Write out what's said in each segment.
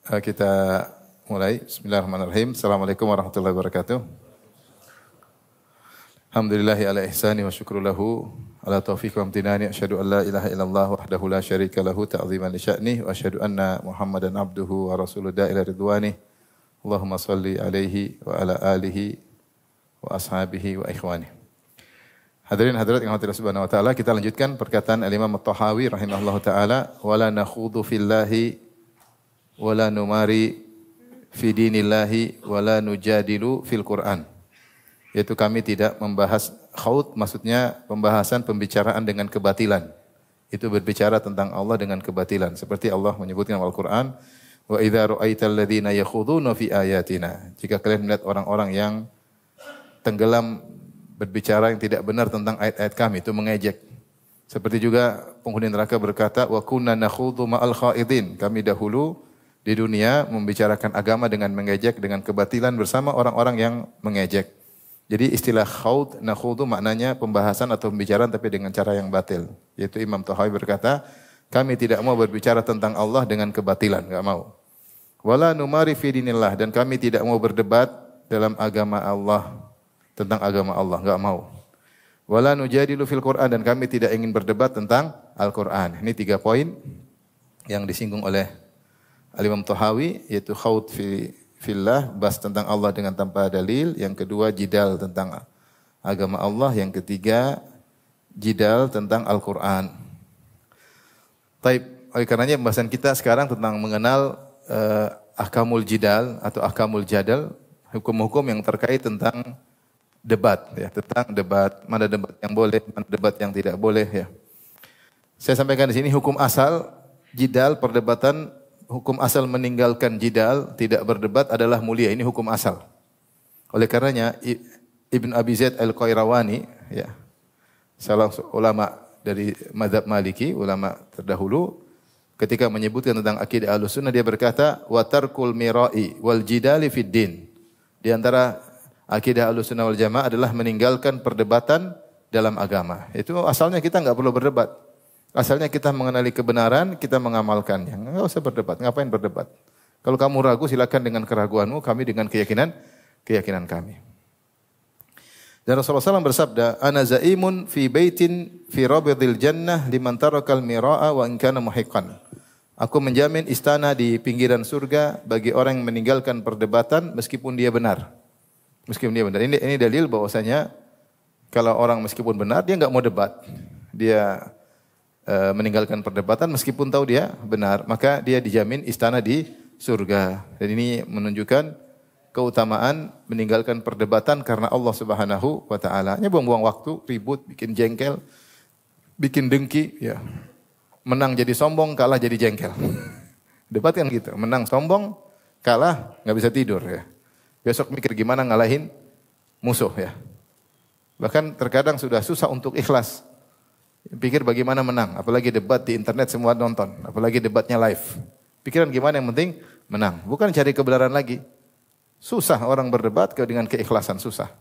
Kita mulai. Bismillahirrahmanirrahim. Assalamualaikum warahmatullahi wabarakatuh. Alhamdulillahi ala ihsani wa syukru lahu ala taufiq wa amtinani. Asyhadu an la ilaha illallah wahdahu la syarika lahu ta'ziman li sya'nih wa asyhadu anna Muhammadan abduhu wa rasuluhu ila ridwanih. Allahumma salli alaihi wa ala alihi wa ashabihi wa ikhwanih. Hadirin hadirat yang Allah Subhanahu wa taala, kita lanjutkan perkataan Al-Imam At-Tahawi rahimahullahu taala, wala nakhudu fillahi wala numari fi dinillahi wala nujadilu fil Qur'an. Yaitu kami tidak membahas khaud, maksudnya pembicaraan dengan kebatilan. Itu berbicara tentang Allah dengan kebatilan. Seperti Allah menyebutkan dalam Al-Quran, wa idza ra'aital ladzina yakhuduna fi ayatina. Jika kalian melihat orang-orang yang tenggelam berbicara yang tidak benar tentang ayat-ayat kami, itu mengejek. Seperti juga penghuni neraka berkata, wa kunna nakhudu ma'al khaidin. Kami dahulu di dunia membicarakan agama dengan mengejek, dengan kebatilan bersama orang-orang yang mengejek. Jadi istilah khawd, nakhudu maknanya pembahasan atau pembicaraan tapi dengan cara yang batil. Yaitu Imam Tahawi berkata, kami tidak mau berbicara tentang Allah dengan kebatilan, enggak mau. Wala numari fi dinillah, dan kami tidak mau berdebat dalam agama Allah, tentang agama Allah, enggak mau. Wala nujadilu fil Qur'an, dan kami tidak ingin berdebat tentang Al-Qur'an. Ini 3 poin yang disinggung oleh Al-Imam Tahawi, yaitu khawd fillah, bahas tentang Allah dengan tanpa dalil. Yang kedua, jidal tentang agama Allah. Yang ketiga, jidal tentang Al-Quran. Taib, oleh karenanya pembahasan kita sekarang tentang mengenal ahkamul jidal atau ahkamul jadal, hukum-hukum yang terkait tentang debat, ya, tentang debat, mana debat yang boleh, mana debat yang tidak boleh, ya. Saya sampaikan di sini hukum asal jidal, perdebatan. Hukum asal meninggalkan jidal, tidak berdebat adalah mulia. Ini hukum asal. Oleh karenanya Ibn Abi Zaid Al-Qayrawani, ya, salah ulama dari mazhab Maliki, ulama terdahulu, ketika menyebutkan tentang akidah Ahlussunnah, dia berkata, wa tarkul mira'i wal jidali fid din. Di antara akidah Ahlussunnah wal Jamaah adalah meninggalkan perdebatan dalam agama. Itu asalnya kita enggak perlu berdebat. Asalnya kita mengenali kebenaran, kita mengamalkannya. Enggak usah berdebat. Ngapain berdebat? Kalau kamu ragu, silakan dengan keraguanmu, kami dengan keyakinan kami. Dan Rasulullah SAW bersabda, ana zaimun fi baitin fi rabidil jannah liman tarakal mira'a wa in kana muhiqqan. Aku menjamin istana di pinggiran surga bagi orang yang meninggalkan perdebatan meskipun dia benar. Meskipun dia benar. Ini dalil bahwasanya kalau orang meskipun benar, dia enggak mau debat. Dia meninggalkan perdebatan meskipun tahu dia benar, maka dia dijamin istana di surga. Dan ini menunjukkan keutamaan meninggalkan perdebatan karena Allah Subhanahu wa taala. Hanya buang-buang waktu, ribut, bikin jengkel, bikin dengki, ya. Menang jadi sombong, kalah jadi jengkel. Debat kan gitu, menang sombong, kalah enggak bisa tidur, ya. Besok mikir gimana ngalahin musuh, ya. Bahkan terkadang sudah susah untuk ikhlas. Pikir bagaimana menang, apalagi debat di internet semua nonton, apalagi debatnya live. Pikiran gimana yang penting menang, bukan cari kebenaran lagi. Susah orang berdebat dengan keikhlasan, susah.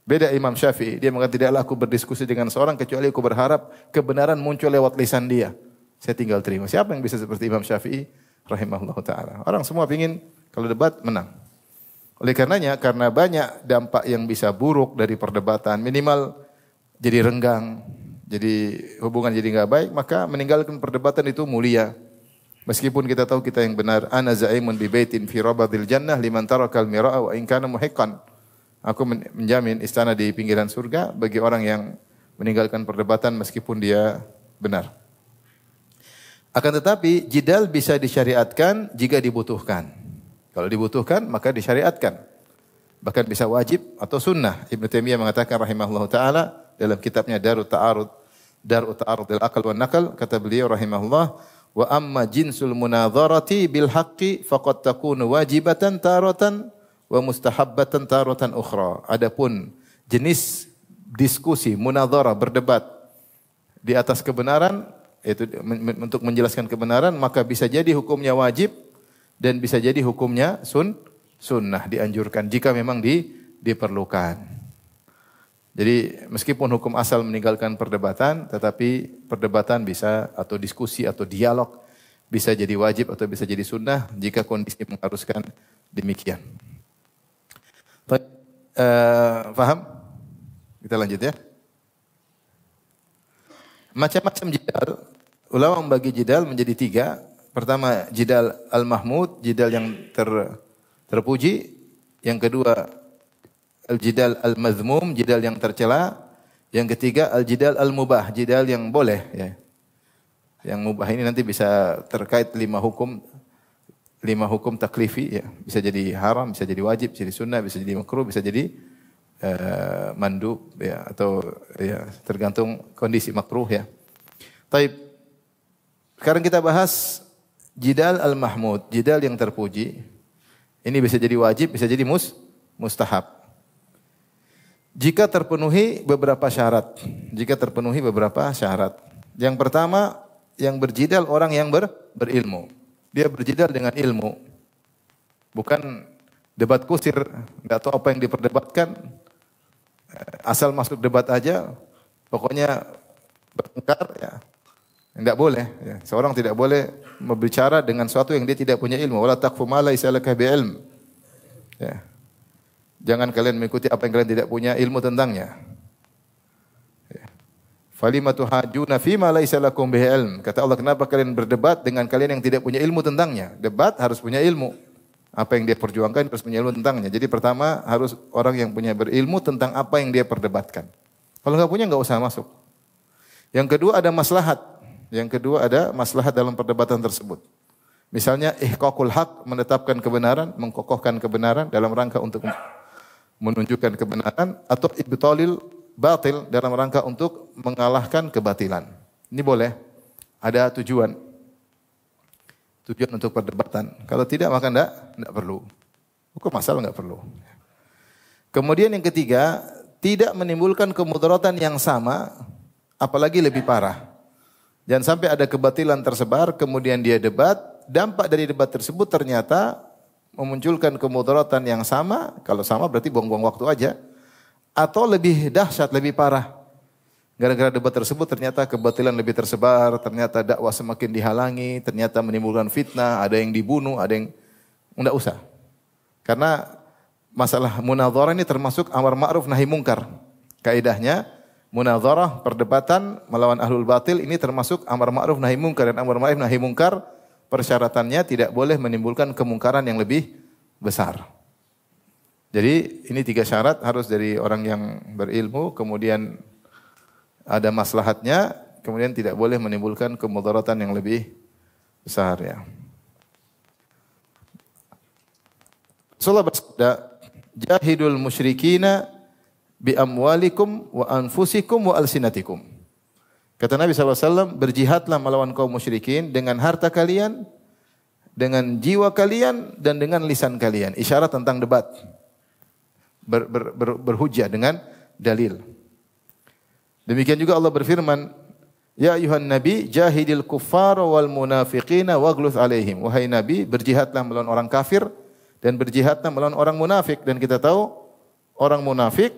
Beda Imam Syafi'i, dia mengatakan tidaklah aku berdiskusi dengan seorang kecuali aku berharap kebenaran muncul lewat lisan dia. Saya tinggal terima. Siapa yang bisa seperti Imam Syafi'i rahimahullahu taala? Orang semua ingin kalau debat menang. Oleh karenanya, karena banyak dampak yang bisa buruk dari perdebatan, minimal jadi renggang, jadi hubungan jadi enggak baik, maka meninggalkan perdebatan itu mulia. Meskipun kita tahu kita yang benar, ana zaimun bi baitin fi rabadil jannah liman tarakal mira'a wa in kana muhiqqan. Aku menjamin istana di pinggiran surga bagi orang yang meninggalkan perdebatan meskipun dia benar. Akan tetapi jidal bisa disyariatkan jika dibutuhkan. Kalau dibutuhkan maka disyariatkan. Bahkan bisa wajib atau sunnah. Ibnu Taimiyah mengatakan rahimahullahu taala dalam kitabnya Darut Ta'arudil Aql wan Naql, kata beliau rahimahullah, wa amma jinsul munadharati bil haqqi faqad takunu wajibatan taratan wa mustahabbatan taratan ukhra. Adapun jenis diskusi munadharah, berdebat di atas kebenaran, yaitu untuk menjelaskan kebenaran, maka bisa jadi hukumnya wajib dan bisa jadi hukumnya sunnah, dianjurkan jika memang diperlukan. Jadi meskipun hukum asal meninggalkan perdebatan, tetapi perdebatan bisa atau diskusi atau dialog bisa jadi wajib atau bisa jadi sunnah jika kondisi mengharuskan demikian. Faham? Kita lanjut ya. Macam-macam jidal. Ulama membagi jidal menjadi 3. Pertama, jidal al-mahmud, jidal yang terpuji. Yang kedua, al-jidal al-mazmum, jidal yang tercela. Yang ketiga, al-jidal al-mubah, jidal yang boleh. Ya. Yang mubah ini nanti bisa terkait 5 hukum taklifi. Ya. Bisa jadi haram, bisa jadi wajib, bisa jadi sunnah, bisa jadi makruh, bisa jadi mandub, ya, atau ya, tergantung kondisi makruh. Ya. Taib. Sekarang kita bahas jidal al-mahmud, jidal yang terpuji. Ini bisa jadi wajib, bisa jadi mustahab. Jika terpenuhi beberapa syarat. Yang pertama, yang berjidal orang yang berilmu. Dia berjidal dengan ilmu. Bukan debat kusir, enggak tahu apa yang diperdebatkan. Asal masuk debat aja, pokoknya bertengkar, ya. Tidak boleh. Ya. Seorang tidak boleh berbicara dengan sesuatu yang dia tidak punya ilmu. Wala taqfu ma laysa laka bi'ilm. Ya. Jangan kalian mengikuti apa yang kalian tidak punya ilmu tentangnya. Ya. Falima tuhajuna fima laysa lakum bihi ilm. Kata Allah, kenapa kalian berdebat dengan kalian yang tidak punya ilmu tentangnya? Debat harus punya ilmu. Apa yang dia perjuangkan harus punya ilmu tentangnya. Jadi pertama harus orang yang punya berilmu tentang apa yang dia perdebatkan. Kalau enggak punya enggak usah masuk. Yang kedua ada maslahat. Dalam perdebatan tersebut. Misalnya ihqaqul haq, menetapkan kebenaran, mengkokohkan kebenaran dalam rangka untuk menunjukkan kebenaran, atau ibtalil batil dalam rangka untuk mengalahkan kebatilan. Ini boleh. Ada tujuan untuk perdebatan. Kalau tidak maka enggak perlu. Hukum asal enggak perlu. Kemudian yang ketiga, tidak menimbulkan kemudaratan yang sama, apalagi lebih parah. Jangan sampai ada kebatilan tersebar, kemudian dia debat, dampak dari debat tersebut ternyata memunculkan kemudaratan yang sama, kalau sama berarti buang-buang waktu aja, atau lebih dahsyat, lebih parah. Gara-gara debat tersebut ternyata kebatilan lebih tersebar, ternyata dakwah semakin dihalangi, ternyata menimbulkan fitnah, ada yang dibunuh, ada yang enggak usah. Karena masalah munadharah ini termasuk amar ma'ruf nahi mungkar. Kaidahnya munadharah, perdebatan melawan ahlul batil ini termasuk amar ma'ruf nahi mungkar, dan amar ma'ruf nahi mungkar persyaratannya tidak boleh menimbulkan kemungkaran yang lebih besar. Jadi ini 3 syarat, harus dari orang yang berilmu, kemudian ada maslahatnya, kemudian tidak boleh menimbulkan kemudaratan yang lebih besar, ya. Rasulullah bersabda, "Jahidul musyrikina bi amwalikum wa anfusikum wa alsinatikum." Kata Nabi SAW, berjihadlah melawan kaum musyrikin dengan harta kalian, dengan jiwa kalian, dan dengan lisan kalian. Isyarat tentang debat. Berhujjah dengan dalil. Demikian juga Allah berfirman, "Ya ayuhan nabi, jahidil kuffara wal munafiqina waghluz alaihim." Wahai Nabi, berjihadlah melawan orang kafir dan berjihadlah melawan orang munafik. Dan kita tahu orang munafik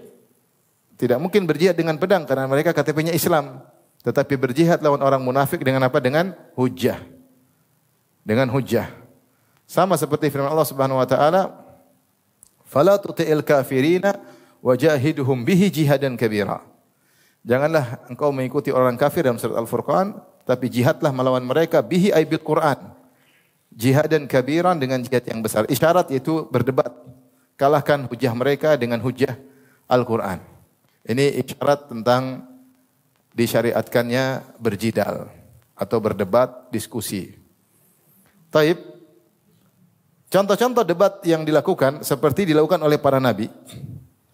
tidak mungkin berjihad dengan pedang karena mereka KTP-nya Islam. Tetapi berjihad lawan orang munafik dengan apa? Dengan hujjah. Dengan hujjah. Sama seperti firman Allah Subhanahu wa taala, "Fala tuti'il kafirina wajahiduhum bihi jihadan kabira." Janganlah engkau mengikuti orang kafir dalam surat Al-Furqan, tapi jihadlah melawan mereka bihi ay bil Quran. Jihadan kabiran, dengan jihad yang besar. Isyarat yaitu berdebat. Kalahkan hujjah mereka dengan hujjah Al-Quran. Ini isyarat tentang disyariatkannya berjidal atau berdebat, diskusi. Taib. Contoh-contoh debat yang dilakukan seperti dilakukan oleh para nabi.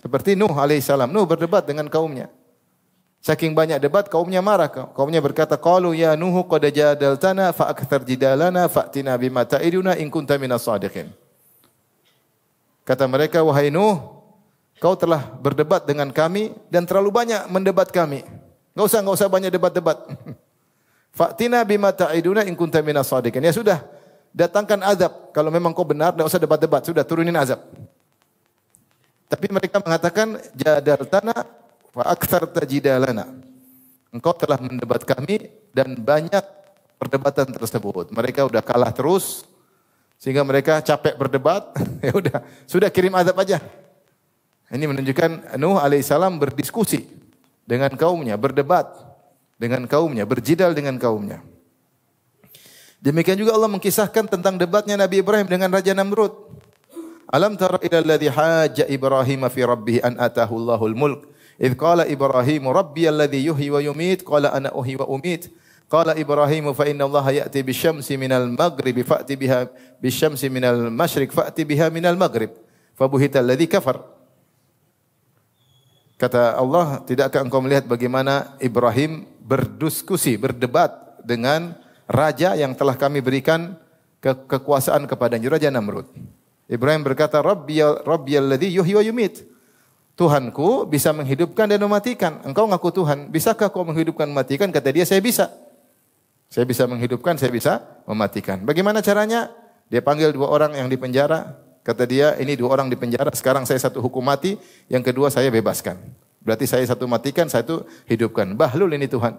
Seperti Nuh alaihissalam. Nuh berdebat dengan kaumnya. Saking banyak debat, kaumnya marah. Kaumnya berkata, "Qalu ya Nuhu qad jadaltana fa akthar jidalana fa'tina bima ta'iduna in kunta minas shadiqin." Kata mereka, "Wahai Nuh, kau telah berdebat dengan kami dan terlalu banyak mendebat kami. Enggak usah banyak debat-debat. Fa'tina bima ta'iduna in kunta minas shadiqin." Ya sudah, datangkan azab. Kalau memang kau benar, enggak usah debat-debat, sudah turunin azab. Tapi mereka mengatakan, "Jadaltana wa aktsarta jidalana." Engkau telah mendebat kami dan banyak perdebatan tersebut. Mereka udah kalah terus sehingga mereka capek berdebat. Ya udah, sudah kirim azab aja. Ini menunjukkan Nuh alaihissalam berdiskusi dengan kaumnya, berdebat dengan kaumnya, berjidal dengan kaumnya. Demikian juga Allah mengkisahkan tentang debatnya Nabi Ibrahim dengan Raja Namrud. Alam tara ila alladhi hajja Ibrahim fi rabbih an atahu Allahul mulk. Idh qala Ibrahim rabbi alladhi yuhyi wa yumit qala ana uhyi wa umit. Qala Ibrahim fa inna Allah ya'ti bisyamsi minal maghribi fa'ti biha bisyamsi minal masyriq fa'ti biha minal maghrib. Fabuhita alladhi kafar. Kata Allah, tidakkah engkau melihat bagaimana Ibrahim berdiskusi, berdebat dengan raja yang telah kami berikan kekuasaan kepadanya, Raja Namrud. Ibrahim berkata, Rabbiyalladzi yuhyi wa yumit. Tuhanku bisa menghidupkan dan mematikan. Engkau ngaku Tuhan, bisakah kau menghidupkan dan mematikan? Kata dia, saya bisa. Saya bisa menghidupkan, saya bisa mematikan. Bagaimana caranya? Dia panggil 2 orang yang di penjara. Kata dia, ini 2 orang di penjara, sekarang saya satu hukum mati, yang kedua saya bebaskan. Berarti saya satu matikan, satu hidupkan. Bahlul ini Tuhan.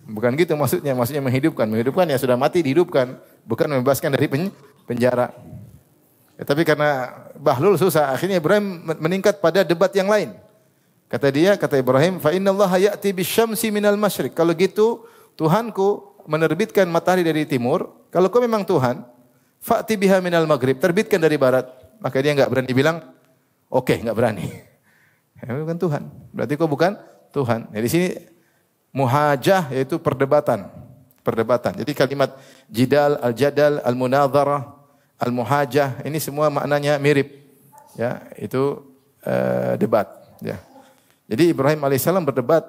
Bukan gitu maksudnya menghidupkan. Menghidupkan yang sudah mati dihidupkan, bukan membebaskan dari penjara. Ya, tapi karena bahlul susah, akhirnya Ibrahim meningkat pada debat yang lain. Kata dia, kata Ibrahim, fa innallaha ya'ti bisyamsi minal masyriq. Kalau gitu, Tuhanku menerbitkan matahari dari timur. Kalau kau memang Tuhan, fa'ti biha minal maghrib, terbitkan dari barat. Maka dia enggak berani bilang, oke, enggak berani. Ya, bukan Tuhan. Berarti kau bukan Tuhan. Jadi sini muhajah yaitu perdebatan. Perdebatan. Jadi kalimat jidal, al-jadal, al-munadharah, al-muhajah ini semua maknanya mirip. Ya, itu debat, ya. Jadi Ibrahim alaihissalam berdebat.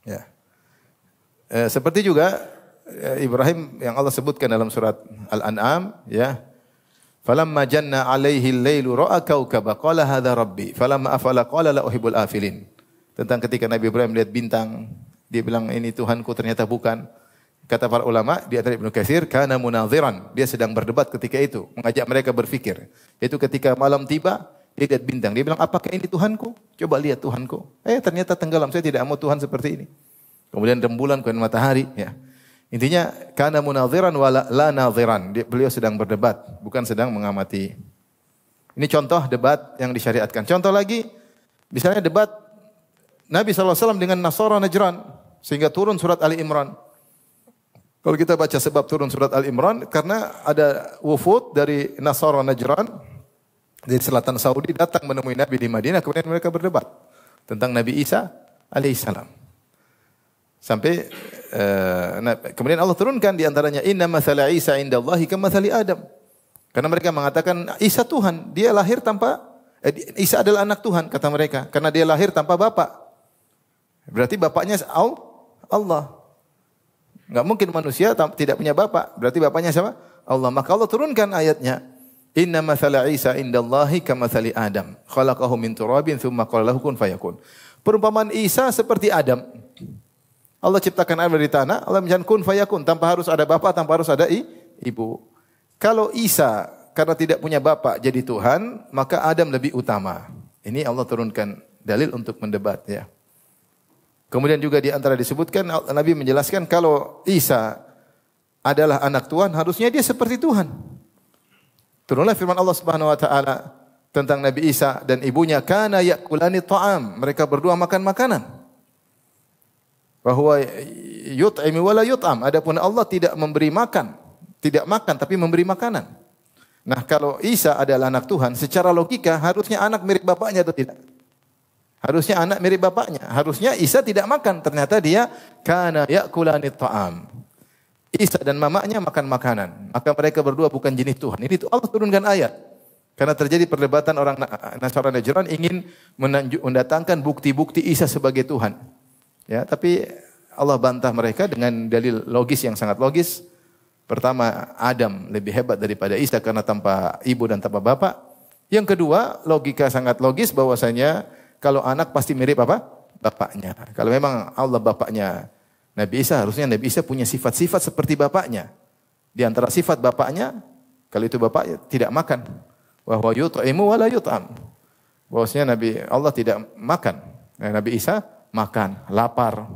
Ya. Seperti juga Ibrahim yang Allah sebutkan dalam surat Al-An'am, ya. Falamma janna 'alaihi al-lailu ra'a kawkaba qala hadza rabbi falamma afala qala la uhibbul afilin. Tentang ketika Nabi Ibrahim melihat bintang, dia bilang ini Tuhanku, ternyata bukan. Kata para ulama di antara Ibnu Katsir, kana munadhiran, dia sedang berdebat ketika itu, mengajak mereka berfikir. Itu ketika malam tiba, dia lihat bintang, dia bilang apakah ini Tuhanku? Coba lihat Tuhanku. Ternyata tenggelam, saya tidak mau Tuhan seperti ini. Kemudian rembulan, kemudian matahari, ya. Intinya kana munadhiran wa la nadhiran. Beliau sedang berdebat, bukan sedang mengamati. Ini contoh debat yang disyariatkan. Contoh lagi, misalnya debat Nabi SAW dengan Nasara Najran, sehingga turun surat Ali Imran. Kalau kita baca sebab turun surat Ali Imran, karena ada wufud dari Nasara Najran, dari selatan Saudi, datang menemui Nabi di Madinah, kemudian mereka berdebat tentang Nabi Isa alaihissalam. Sampai kemudian Allah turunkan di antaranya, inna mathala Isa indallahi kamathali Adam. Karena mereka mengatakan Isa Tuhan, dia lahir tanpa Isa adalah anak Tuhan, kata mereka, karena dia lahir tanpa bapak. Berarti bapaknya Allah. Enggak mungkin manusia tidak punya bapak. Berarti bapaknya siapa? Allah. Maka Allah turunkan ayatnya. Inna mathala Isa indallahi kamathali Adam. Khalaqahu min turabin thumma qala lahu kun fayakun. Perumpamaan Isa seperti Adam. Allah ciptakan Adam dari tanah, Allah menjadikan kun fayakun, tanpa harus ada bapak, tanpa harus ada ibu. Kalau Isa karena tidak punya bapak jadi Tuhan, maka Adam lebih utama. Ini Allah turunkan dalil untuk mendebat, ya. Kemudian juga di antara disebutkan, Nabi menjelaskan kalau Isa adalah anak Tuhan, harusnya dia seperti Tuhan. Turunlah firman Allah Subhanahu wa taala tentang Nabi Isa dan ibunya, kana yakulani ta'am, mereka berdua makan makanan. Bahwa yut'imi wala yut'am, adapun Allah tidak memberi makan, tidak makan tapi memberi makanan. Nah, kalau Isa adalah anak Tuhan, secara logika harusnya anak mirip bapaknya atau tidak? Harusnya anak mirip bapaknya. Harusnya Isa tidak makan. Ternyata dia kana yakulani ta'am. Isa dan mamanya makan makanan. Maka mereka berdua bukan jenis Tuhan. Ini Allah turunkan ayat. Karena terjadi perdebatan orang Nasara Najran ingin mendatangkan bukti-bukti Isa sebagai Tuhan. Ya, tapi Allah bantah mereka dengan dalil logis yang sangat logis. Pertama, Adam lebih hebat daripada Isa karena tanpa ibu dan tanpa bapak. Yang kedua, logika sangat logis bahwasanya kalau anak pasti mirip apa? Bapaknya. Kalau memang Allah bapaknya Nabi Isa, harusnya Nabi Isa punya sifat-sifat seperti bapaknya. Di antara sifat bapaknya, kalau itu bapaknya tidak makan. Wa huwa yut'imu wa la yut'am. Bahwasanya Nabi Allah tidak makan. Nabi Isa makan, lapar,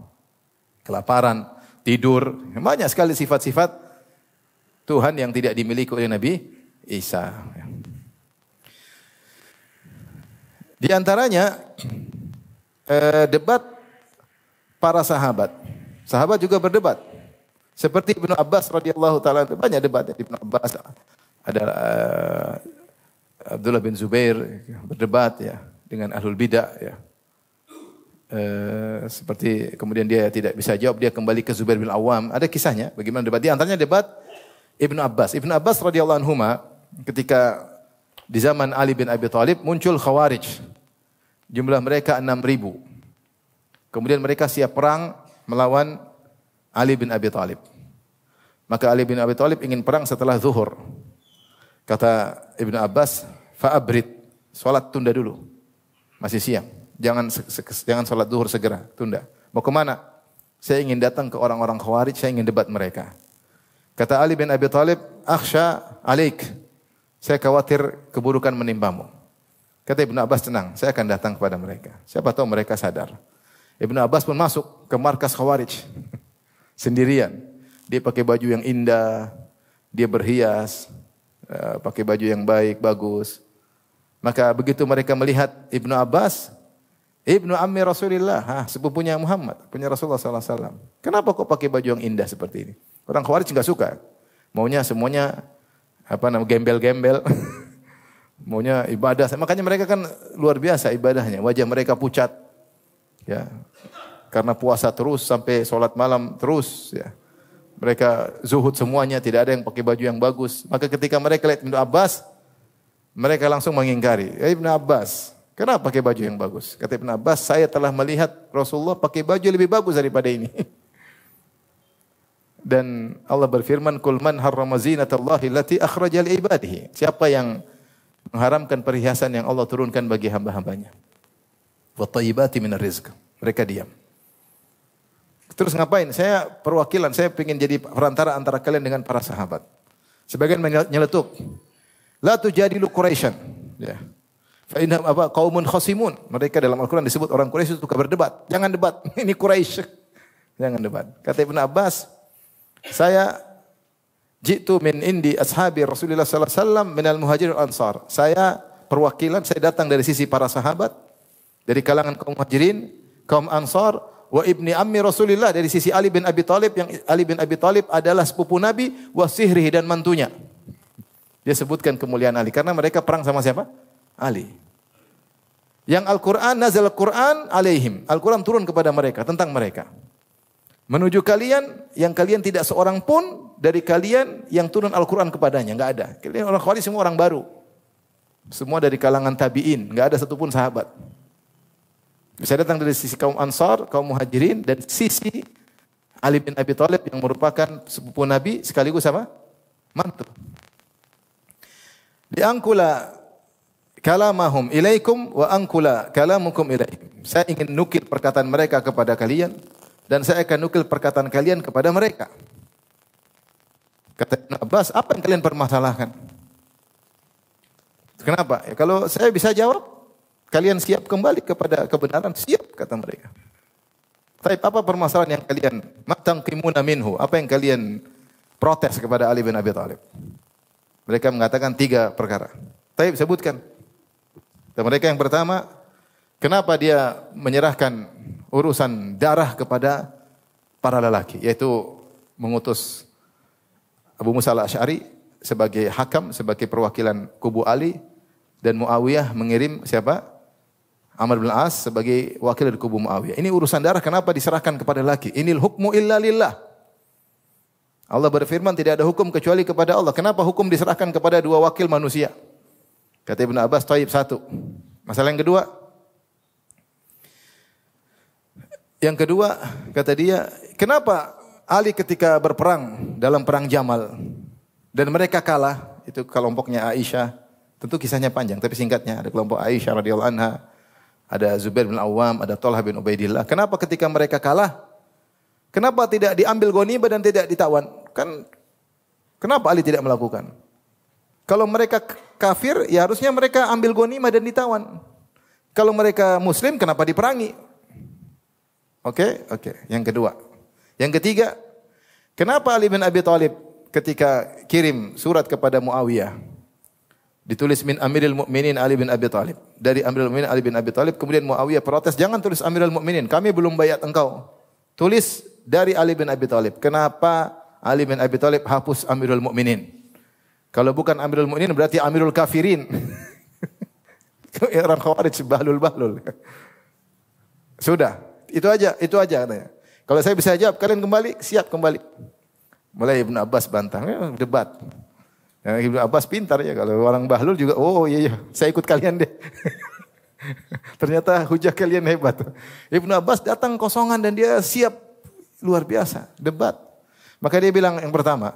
kelaparan. tidur. Banyak sekali sifat-sifat Tuhan yang tidak dimiliki oleh Nabi Isa. Di antaranya debat para sahabat. Sahabat juga berdebat. Seperti Ibnu Abbas radhiyallahu taala, banyak debat Ibnu Abbas, ada Abdullah bin Zubair berdebat ya dengan ahlul bidah ya. Seperti kemudian dia tidak bisa jawab, dia kembali ke Zubair bin Awam. Ada kisahnya bagaimana debat. Di antaranya debat Ibnu Abbas. Ibnu Abbas radhiyallahu anhuma ketika di zaman Ali bin Abi Thalib muncul Khawarij. Jumlah mereka 6.000. Kemudian mereka siap perang melawan Ali bin Abi Thalib. Maka Ali bin Abi Thalib ingin perang setelah zuhur. Kata Ibnu Abbas, fa'abrid, salat tunda dulu. Masih siang. Jangan salat zuhur segera, tunda. Mau kemana? Saya ingin datang ke orang-orang Khawarij, saya ingin debat mereka. Kata Ali bin Abi Thalib, akhsha alaik. Saya khawatir keburukan menimpamu. Kata Ibnu Abbas, tenang, saya akan datang kepada mereka. Siapa tahu mereka sadar. Ibnu Abbas pun masuk ke markas Khawarij. Sendirian. Dia pakai baju yang indah, dia berhias, pakai baju yang baik, bagus. Maka begitu mereka melihat Ibnu Abbas, Ibnu Ammi Rasulullah, sepupunya Muhammad, punya Rasulullah SAW. Kenapa kok pakai baju yang indah seperti ini? Orang Khawarij enggak suka. Maunya semuanya gembel-gembel. Maunya ibadah. Makanya mereka kan luar biasa ibadahnya. Wajah mereka pucat. Ya. Karena puasa terus sampai sholat malam terus ya. Mereka zuhud semuanya, tidak ada yang pakai baju yang bagus. Maka ketika mereka lihat Ibnu Abbas, mereka langsung mengingkari. Ya Ibnu Abbas, kenapa pakai baju yang bagus? Kata Ibnu Abbas, saya telah melihat Rasulullah pakai baju lebih bagus daripada ini. Dan Allah berfirman, "Qul man harrama zinatallahi allati akhraja li ibadihi." Siapa yang mengharamkan perhiasan yang Allah turunkan bagi hamba-hambanya? Wa thayyibati minar rizq. Mereka diam. Terus ngapain? Saya perwakilan, saya ingin jadi perantara antara kalian dengan para sahabat. Sebagian menyeletuk. La tujadilu Quraisyan. Ya. Fa innahum qaumun khasimun. Mereka dalam Al-Qur'an disebut orang Quraisy suka berdebat. Jangan debat. Ini Quraisy. Jangan debat. Kata Ibnu Abbas, saya jitu min indi ashabi Rasulullah sallallahu alaihi wasallam minal muhajirin wal ansar. Saya perwakilan, saya datang dari sisi para sahabat, dari kalangan kaum muhajirin, kaum ansar, wa ibni ammi Rasulillah, dari sisi Ali bin Abi Thalib, yang Ali bin Abi Thalib adalah sepupu Nabi, wa sihrihi, dan mantunya. Dia sebutkan kemuliaan Ali karena mereka perang sama siapa? Ali. Yang Al-Qur'an, nazal Al-Qur'an alaihim. Al-Qur'an turun kepada mereka, tentang mereka. Menuju kalian yang kalian tidak seorang pun dari kalian yang turun Al-Qur'an kepadanya, enggak ada. Kalian orang Khawarij semua orang baru. Semua dari kalangan tabi'in, enggak ada satupun sahabat. Bisa datang dari sisi kaum Ansar, kaum Muhajirin, dan sisi Ali bin Abi Thalib yang merupakan sepupu Nabi sekaligus apa? Mantu. Diangkula kalamahum ilaikum wa angkula kalamukum ilaihim. Saya ingin nukil perkataan mereka kepada kalian dan saya akan nukil perkataan kalian kepada mereka. Kata Ibnu Abbas, apa yang kalian permasalahkan? Kenapa? Ya, kalau saya bisa jawab, kalian siap kembali kepada kebenaran? Siap, kata mereka. Tapi apa permasalahan yang kalian matangqimuna minhu? Apa yang kalian protes kepada Ali bin Abi Thalib? Mereka mengatakan 3 perkara. Tapi sebutkan. Dan mereka yang pertama, kenapa dia menyerahkan urusan darah kepada para lelaki, yaitu mengutus Abu Musa al-Asy'ari sebagai hakam, sebagai perwakilan kubu Ali, dan Muawiyah mengirim siapa? Amr bin As sebagai wakil dari kubu Muawiyah. Ini urusan darah, kenapa diserahkan kepada laki? Inil hukmu illa lillah. Allah berfirman tidak ada hukum kecuali kepada Allah. Kenapa hukum diserahkan kepada 2 wakil manusia? Kata Ibnu Abbas, taib 1. Masalah yang kedua. Yang kedua, kata dia, kenapa Ali ketika berperang dalam perang Jamal dan mereka kalah, itu kelompoknya Aisyah. Tentu kisahnya panjang, tapi singkatnya ada kelompok Aisyah radhiyallahu anha, ada Zubair bin Awam, ada Thalhah bin Ubaidillah. Kenapa ketika mereka kalah, kenapa tidak diambil ghanimah dan tidak ditawan? Kan kenapa Ali tidak melakukan? Kalau mereka kafir, ya harusnya mereka ambil ghanimah dan ditawan. Kalau mereka muslim, kenapa diperangi? Oke. Yang kedua. Yang ketiga, Kenapa Ali bin Abi Thalib ketika kirim surat kepada Muawiyah ditulis min Amirul Mukminin Ali bin Abi Thalib. Dari Amirul Mukminin Ali bin Abi Thalib, kemudian Muawiyah protes, "Jangan tulis Amirul Mukminin, kami belum bayat engkau. Tulis dari Ali bin Abi Thalib." Kenapa Ali bin Abi Thalib hapus Amirul Mukminin? Kalau bukan Amirul Mukminin berarti Amirul Kafirin. Orang Khawarij bahlul-bahlul. Sudah, itu aja katanya. Kalau saya bisa jawab, kalian kembali, siap kembali. Mulai Ibnu Abbas bantah, debat. Ya, Ibnu Abbas pintar ya, kalau orang bahlul juga, oh iya, saya ikut kalian deh. Ternyata hujah kalian hebat. Ibnu Abbas datang kosongan dan dia siap, luar biasa, debat. Maka dia bilang yang pertama,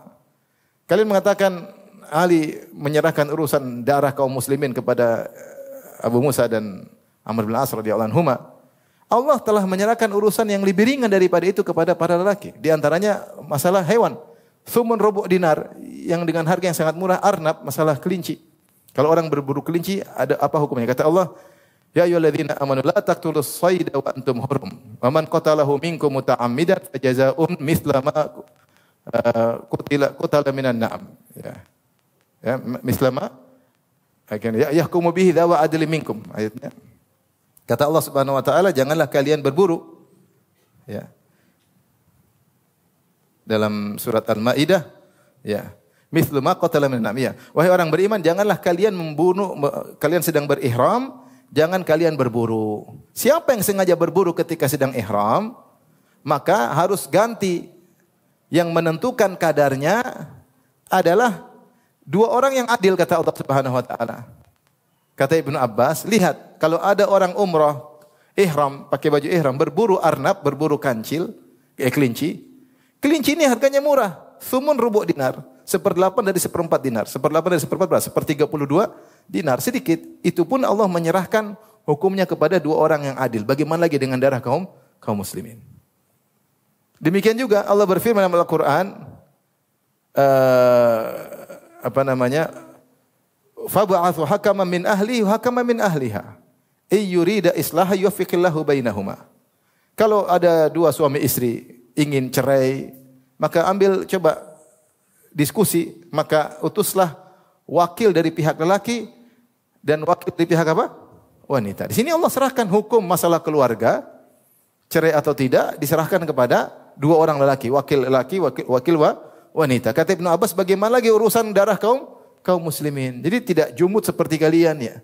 kalian mengatakan Ali menyerahkan urusan darah kaum muslimin kepada Abu Musa dan Amr bin As radhiyallahu anhuma. Allah telah menyerahkan urusan yang lebih ringan daripada itu kepada para lelaki. Di antaranya masalah hewan. Thumun rubu' dinar yang dengan harga yang sangat murah, arnab, masalah kelinci. Kalau orang berburu kelinci, ada apa hukumnya? Kata Allah, ya ayyuhalladzina amanu la taqtulus sayda wa antum hurum. Wa man qatalahu minkum muta'ammidan fajazaa'un mithla ma qutila minan na'am. Ya, mithla ma yahkumu bihi dzawa adli minkum, ayatnya. Kata Allah Subhanahu wa taala, janganlah kalian berburu. Ya. Dalam surat Al-Maidah, ya. Mithlu ma qatala minan na'am. Wahai orang beriman, janganlah kalian membunuh, kalian sedang berihram, jangan kalian berburu. Siapa yang sengaja berburu ketika sedang ihram, maka harus ganti. Yang menentukan kadarnya adalah dua orang yang adil, kata Allah Subhanahu wa taala. Kata Ibnu Abbas, lihat kalau ada orang umrah ihram, pakai baju ihram, berburu arnab, berburu kancil, kelinci. Kelinci ini harganya murah, thumun rubu' dinar, 1/8 dari 1/4 dinar, 1/8 dari 1/4 berapa? 1/32 dinar, sedikit. Itu pun Allah menyerahkan hukumnya kepada dua orang yang adil. Bagaimana lagi dengan darah kaum muslimin? Demikian juga Allah berfirman dalam Al-Qur'an, fab'athu hakaman min ahlihi wa hakaman min ahliha yurida islaha yuwaffiqillahu bainahuma. Kalau ada dua suami istri ingin cerai, maka coba diskusi, maka utuslah wakil dari pihak lelaki dan wakil dari pihak apa? Wanita. Di sini Allah serahkan hukum masalah keluarga, cerai atau tidak diserahkan kepada dua orang lelaki, wakil wanita. Kata Ibnu Abbas, bagaimana lagi urusan darah kaum muslimin? Jadi tidak jumud seperti kalian ya.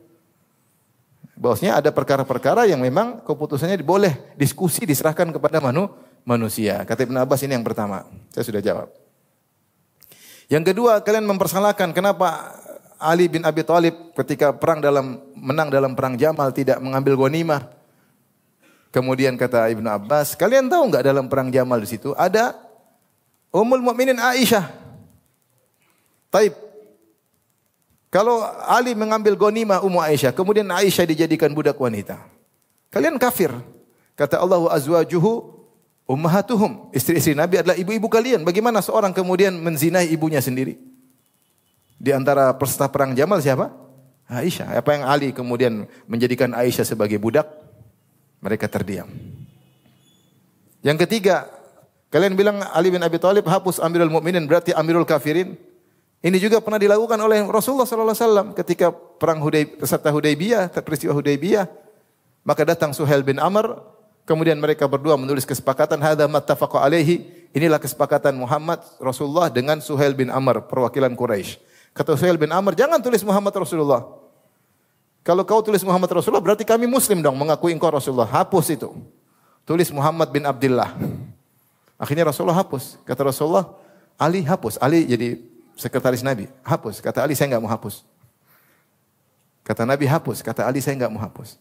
Bahwasanya ada perkara-perkara yang memang keputusannya boleh diskusi diserahkan kepada manusia. Kata Ibnu Abbas, ini yang pertama. Saya sudah jawab. Yang kedua, kalian mempersalahkan kenapa Ali bin Abi Thalib ketika menang dalam perang Jamal tidak mengambil ghanimah. Kemudian kata Ibnu Abbas, kalian tahu enggak dalam perang Jamal di situ ada Ummul Mukminin Aisyah. Taib. Kalau Ali mengambil ghanimah Ummu Aisyah, kemudian Aisyah dijadikan budak wanita. Kalian kafir. Kata Allah, wa azwajuhu ummahatuhum. Istri-istri Nabi adalah ibu-ibu kalian. Bagaimana seorang kemudian menzinai ibunya sendiri? Di antara peserta perang Jamal siapa? Aisyah. Apa yang Ali kemudian menjadikan Aisyah sebagai budak? Mereka terdiam. Yang ketiga, kalian bilang Ali bin Abi Thalib hapus Amirul Mukminin, berarti Amirul Kafirin. Ini juga pernah dilakukan oleh Rasulullah sallallahu alaihi wasallam ketika perang peserta Hudaybiyah, peristiwa Hudaybiyah. Maka datang Suhail bin Amr, kemudian mereka berdua menulis kesepakatan hadza mattafaqa alaihi. Inilah kesepakatan Muhammad Rasulullah dengan Suhail bin Amr, perwakilan Quraisy. Kata Suhail bin Amr, jangan tulis Muhammad Rasulullah. Kalau kau tulis Muhammad Rasulullah berarti kami muslim dong, mengakui engkau Rasulullah. Hapus itu. Tulis Muhammad bin Abdullah. Akhirnya Rasulullah hapus. Kata Rasulullah, Ali hapus. Ali jadi sekretaris Nabi. Hapus. Kata Ali, saya enggak mau hapus. Kata Nabi, hapus. Kata Ali, saya enggak mau hapus.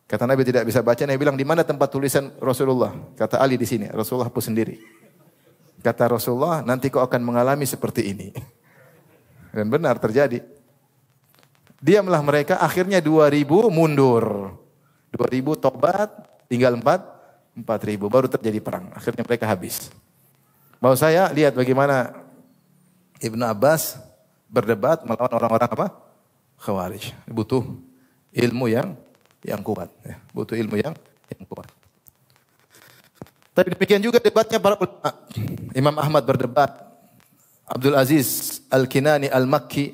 Kata Nabi tidak bisa baca. Nabi bilang, di mana tempat tulisan Rasulullah? Kata Ali, di sini. Rasulullah hapus sendiri. Kata Rasulullah, nanti kau akan mengalami seperti ini. Dan benar terjadi. Diamlah mereka, akhirnya 2000 mundur. 2000 tobat, tinggal 4.000. Baru terjadi perang. Akhirnya mereka habis. Mau saya lihat bagaimana Ibnu Abbas berdebat melawan orang-orang apa? Khawarij. Butuh ilmu yang kuat. Butuh ilmu yang kuat. Tapi demikian juga debatnya para ulama. Imam Ahmad berdebat, Abdul Aziz Al-Kinani Al-Makki,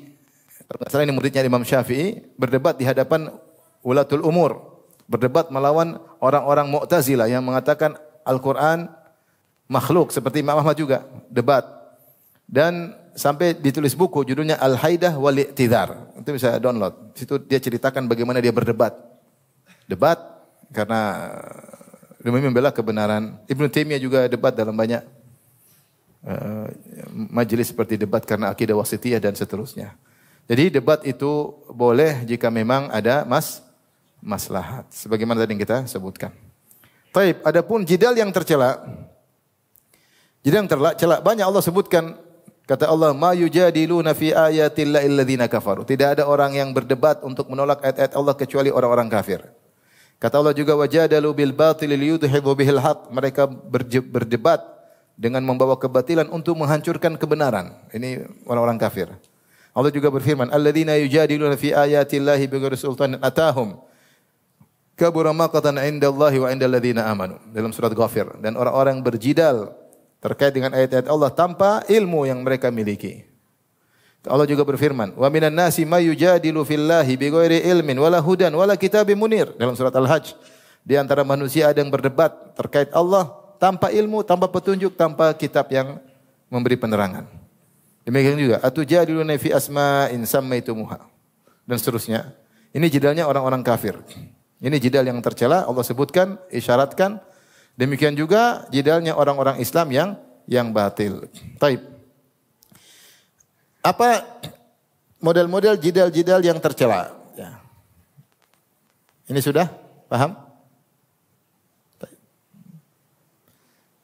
salah ini muridnya Imam Syafi'i, berdebat di hadapan ulatul umur, berdebat melawan orang-orang Mu'tazilah yang mengatakan Al-Quran makhluk, seperti Imam Ahmad juga debat. Dan sampai ditulis buku judulnya Al-Haidah wal I'tidhar. Itu bisa download. Situ dia ceritakan bagaimana dia berdebat. Debat karena demi membela kebenaran. Ibnu Taimiyah juga debat dalam banyak majelis seperti debat karena akidah wasithiyah dan seterusnya. Jadi debat itu boleh jika memang ada maslahat. Sebagaimana tadi yang kita sebutkan. Taib, adapun jidal yang tercela. Jidal yang tercela banyak Allah sebutkan. Kata Allah, "Ma yujadiluna fi ayatillahi alladziina kafaru." Tidak ada orang yang berdebat untuk menolak ayat-ayat Allah kecuali orang-orang kafir. Kata Allah juga, "Wajadalu bil batili liyudhibu bihil haq." Mereka berdebat dengan membawa kebatilan untuk menghancurkan kebenaran. Ini orang-orang kafir. Allah juga berfirman, "Alladziina yujadiluna fi ayatillahi bighairi sultanin atahum kabura maqatan 'indallahi wa 'indal ladziina amanu." Dalam surat Ghafir. Dan orang-orang berjidal terkait dengan ayat-ayat Allah tanpa ilmu yang mereka miliki. Allah juga berfirman, "Wa minan nasi may yujadilu fillahi bighairi ilmin wala hudan wala kitabim munir." Dalam surat Al-Hajj, di antara manusia ada yang berdebat terkait Allah tanpa ilmu, tanpa petunjuk, tanpa kitab yang memberi penerangan. Demikian juga, "Atujadiluna fi asma'in sammaitumuha." Dan seterusnya. Ini jidalnya orang-orang kafir. Ini jidal yang tercela, Allah sebutkan, isyaratkan. Demikian juga jidalnya orang-orang Islam yang batil. Taib. Apa model-model jidal-jidal yang tercela? Ya. Ini sudah paham? Taib.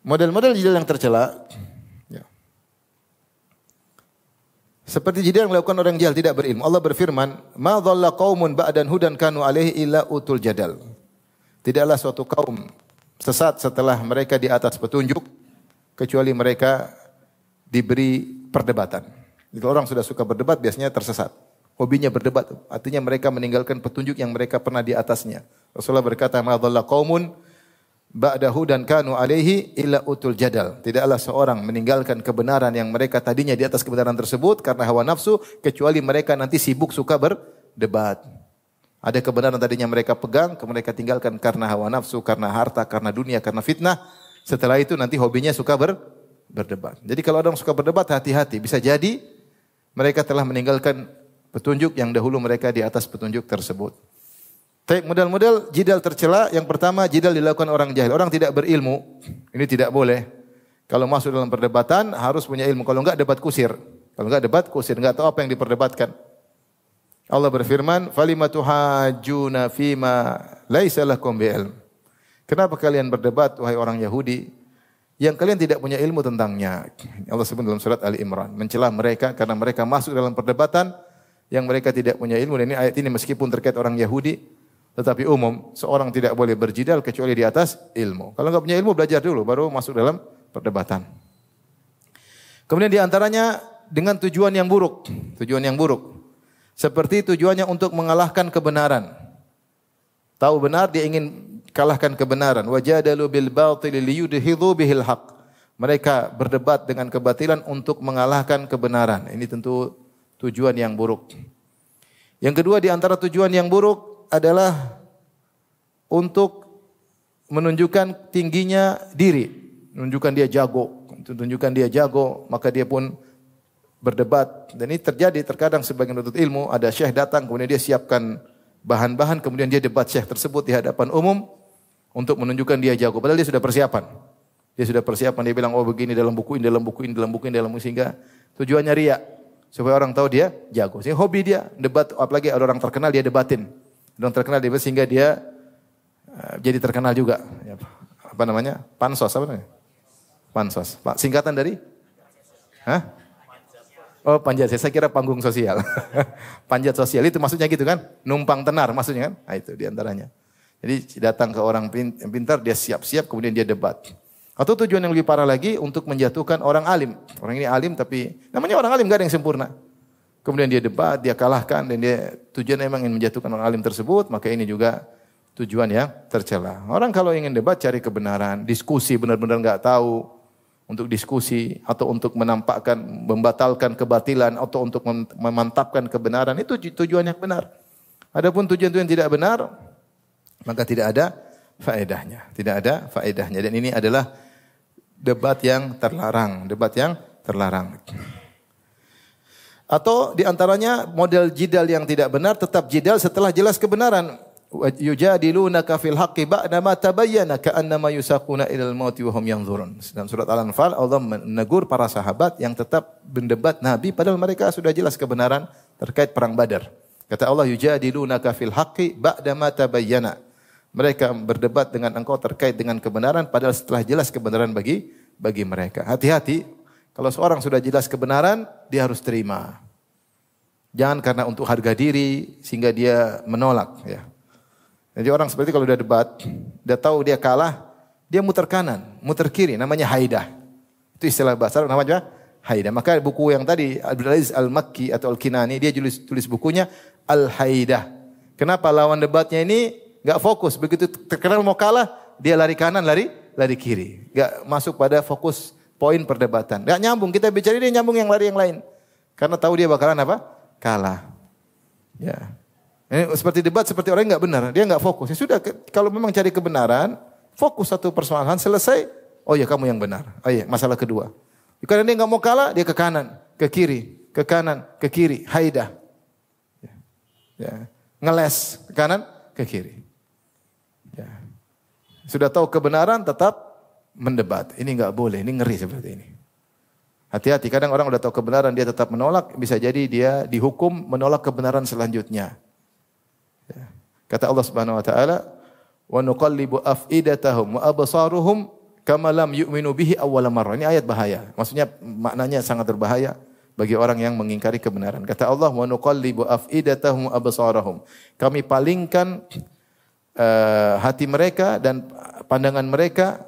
Model-model jidal yang tercela. Ya. Seperti jidal yang dilakukan orang jahil tidak berilmu. Allah berfirman, "Ma dhalla qaumun ba'dan hudan kanu alaihi illa utul jadal." Tidaklah suatu kaum sesat setelah mereka di atas petunjuk kecuali mereka diberi perdebatan. Kalau orang sudah suka berdebat biasanya tersesat. Hobinya berdebat, artinya mereka meninggalkan petunjuk yang mereka pernah di atasnya. Rasulullah berkata, "Ma dhalla qaumun ba'dahu dan kanu alaihi illa utul jadal." Tidaklah seorang meninggalkan kebenaran yang mereka tadinya di atas kebenaran tersebut karena hawa nafsu kecuali mereka nanti sibuk suka berdebat. Ada kebenaran tadinya mereka pegang, kemudian mereka tinggalkan karena hawa nafsu, karena harta, karena dunia, karena fitnah. Setelah itu nanti hobinya suka berdebat. Jadi kalau orang suka berdebat, hati-hati. Bisa jadi mereka telah meninggalkan petunjuk yang dahulu mereka di atas petunjuk tersebut. Model-model jidal tercela, yang pertama jidal dilakukan orang jahil. Orang tidak berilmu, ini tidak boleh. Kalau masuk dalam perdebatan harus punya ilmu. Kalau enggak debat kusir. Kalau enggak debat kusir, enggak tahu apa yang diperdebatkan. Allah berfirman, "Falima tuhajjuna fima laisa lakum bi'ilm." Kenapa kalian berdebat wahai orang Yahudi yang kalian tidak punya ilmu tentangnya? Allah sebut dalam surat Ali Imran, mencela mereka karena mereka masuk dalam perdebatan yang mereka tidak punya ilmu. Dan ini ayat ini meskipun terkait orang Yahudi tetapi umum, seorang tidak boleh berjidal kecuali di atas ilmu. Kalau enggak punya ilmu belajar dulu baru masuk dalam perdebatan. Kemudian di antaranya dengan tujuan yang buruk, seperti tujuannya untuk mengalahkan kebenaran. Tahu benar dia ingin kalahkan kebenaran. Wajadalu bil batili liyudhidhu bihil haq. Mereka berdebat dengan kebatilan untuk mengalahkan kebenaran. Ini tentu tujuan yang buruk. Yang kedua di antara tujuan yang buruk adalah untuk menunjukkan tingginya diri, menunjukkan dia jago, maka dia pun berdebat. Dan ini terjadi terkadang sebagian penuntut ilmu, ada syekh datang kemudian dia siapkan bahan-bahan kemudian dia debat syekh tersebut di hadapan umum untuk menunjukkan dia jago padahal dia sudah persiapan. Dia bilang oh begini dalam buku ini sehingga tujuannya riya supaya orang tahu dia jago. Sehingga hobi dia debat, apalagi ada orang terkenal dia debatin. Orang terkenal dia sehingga dia jadi terkenal juga. Apa namanya? Pansos apa namanya? Pansos. Singkatan dari? Hah? Oh panjat, saya kira panggung sosial. Panjat sosial itu maksudnya gitu kan? Numpang tenar maksudnya kan? Nah itu diantaranya. Jadi datang ke orang pintar, dia siap-siap kemudian dia debat. Atau tujuan yang lebih parah lagi untuk menjatuhkan orang alim. Orang ini alim tapi namanya orang alim gak ada yang sempurna. Kemudian dia debat, dia kalahkan dan dia tujuan memang ingin menjatuhkan orang alim tersebut, maka ini juga tujuan yang tercela. Orang kalau ingin debat cari kebenaran, diskusi benar-benar gak tahu. untuk diskusi atau untuk menampakkan, membatalkan kebatilan atau untuk memantapkan kebenaran, itu tujuan yang benar. Adapun tujuan-tujuan tidak benar, maka tidak ada faedahnya. Tidak ada faedahnya. Dan ini adalah debat yang terlarang. Debat yang terlarang. Atau diantaranya model jidal yang tidak benar, tetap jidal setelah jelas kebenaran. Yujadilunaka fil haqqi ba'da ma tabayyana ka'annama yusaquna ilal mauti wa hum yanzurun. Dalam surat Al-Anfal Allah menegur para sahabat yang tetap mendebat Nabi padahal mereka sudah jelas kebenaran terkait perang Badar. Kata Allah, yujadilunaka fil haqqi ba'da ma tabayyana. Mereka berdebat dengan engkau terkait dengan kebenaran padahal setelah jelas kebenaran bagi mereka. Hati-hati, kalau seorang sudah jelas kebenaran, dia harus terima. Jangan karena untuk harga diri sehingga dia menolak, ya. Jadi orang seperti kalau udah debat, dia tahu dia kalah, dia muter kanan, muter kiri, namanya haidah. Itu istilah bahasa Arab namanya haidah. Maka buku yang tadi Abdul Aziz Al-Makki atau Al-Kinani, dia tulis bukunya Al-Haidah. Kenapa lawan debatnya ini enggak fokus, begitu terkenal mau kalah, dia lari kanan, lari kiri. Enggak masuk pada fokus poin perdebatan. Enggak nyambung, kita bicara dia nyambung yang lari yang lain. Karena tahu dia bakalan apa? Kalah. Ya. Ini seperti debat, seperti orang yang enggak benar, dia enggak fokus. Ya sudah, kalau memang cari kebenaran, fokus satu persoalan, selesai, oh ya kamu yang benar. Oh ya, masalah kedua. Karena dia enggak mau kalah, dia ke kanan, ke kiri, ke kanan, ke kiri, haidah. Ya. Ngeles, ke kanan, ke kiri. Ya. Sudah tahu kebenaran, tetap mendebat. Ini enggak boleh, ini ngeri seperti ini. Hati-hati, kadang orang udah tahu kebenaran, dia tetap menolak, bisa jadi dia dihukum menolak kebenaran selanjutnya. Ya. Kata Allah Subhanahu wa taala, "Wa nuqallibu afidatahum wa absaruhum kama lam yu'minu bihi awwala marrah." Ini ayat bahaya. Maksudnya maknanya sangat berbahaya bagi orang yang mengingkari kebenaran. Kata Allah, "Wa nuqallibu afidatahum wa absarahum." Kami palingkan hati mereka dan pandangan mereka